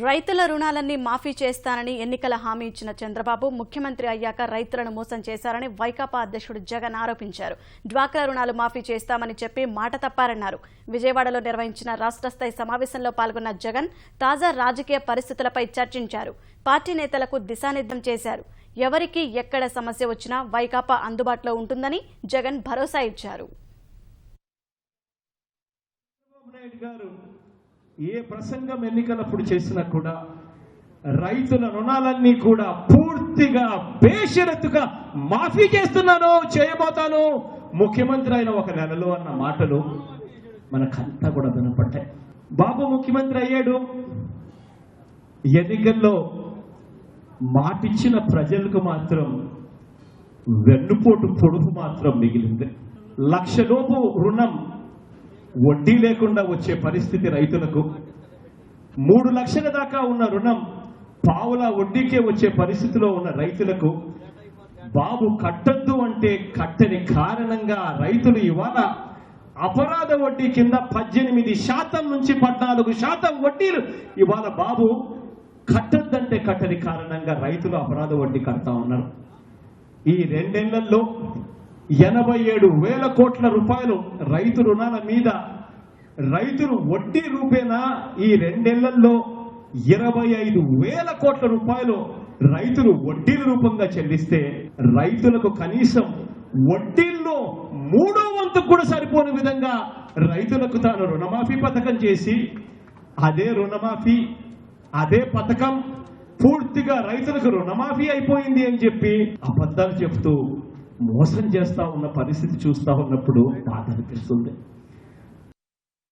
రైతుల రుణాలన్నీ మాఫీ చేస్తానని ఎన్నికల హామీ ఇచ్చిన చంద్రబాబు ముఖ్యమంత్రి అయ్యాక రైతులను మోసం చేశారని వైకాపా అధ్యక్షుడు జగన్ ఆరోపించారు. డ్వాక్రా రుణాలు మాఫీ చేస్తామని చెప్పి మాట తప్పారన్నారు. విజయవాడలో నిర్వహించిన రాష్ట్ర స్థాయి సమావేశంలో పాల్గొన్న జగన్ తాజా రాజకీయ పరిస్థితులపై చర్చించారు. పార్టీ నేతలకు దిశానిర్దేశం చేశారు. ఎవరికి ఎక్కడ సమస్య వచ్చినా వైకాపా అందుబాటులో ఉంటుందని జగన్ భరోసా ఇచ్చారు. ఏ ప్రసంగం ఎన్నికలప్పుడు చేసినా కూడా రైతుల రుణాలన్నీ కూడా పూర్తిగా బేషరతుగా మాఫీ చేస్తున్నాను, చేయబోతాను ముఖ్యమంత్రి అయిన ఒక నెలలో అన్న మాటలు మనకంతా కూడా వినపడ్డాయి. బాబు ముఖ్యమంత్రి అయ్యాడు. ఎన్నికల్లో మాటిచ్చిన ప్రజలకు మాత్రం వెన్నుపోటు పొడుపు మాత్రం మిగిలింది. 1,00,000 లోపు రుణం వడ్డీ లేకుండా వచ్చే పరిస్థితి రైతులకు, 3 లక్షల దాకా ఉన్న రుణం పావుల వడ్డీకే వచ్చే పరిస్థితిలో ఉన్న రైతులకు బాబు కట్టద్దు అంటే కట్టని కారణంగా రైతులు ఇవాళ అపరాధ వడ్డీ కింద 18% నుంచి 14% వడ్డీలు ఇవాళ బాబు కట్టద్దంటే కట్టని కారణంగా రైతులు అపరాధ వడ్డీ కడతా ఉన్నారు. ఈ 2 ఏళ్లలో 87,000 కోట్ల రూపాయలు రైతు రుణాల మీద రైతులు వడ్డీ రూపేణా ఈ 2 ఏళ్లలో 25,000 కోట్ల రూపాయలు రైతులు వడ్డీల రూపంగా చెల్లిస్తే రైతులకు కనీసం వడ్డీల్లో 3వ వంతు కూడా సరిపోని విధంగా రైతులకు తాను రుణమాఫీ పథకం చేసి అదే రుణమాఫీ అదే పథకం పూర్తిగా రైతులకు రుణమాఫీ అయిపోయింది అని చెప్పి అబద్ధాలు చెప్తూ మోసం చేస్తా ఉన్న పరిస్థితి చూస్తా ఉన్నప్పుడు బాధ అనిపిస్తుంది.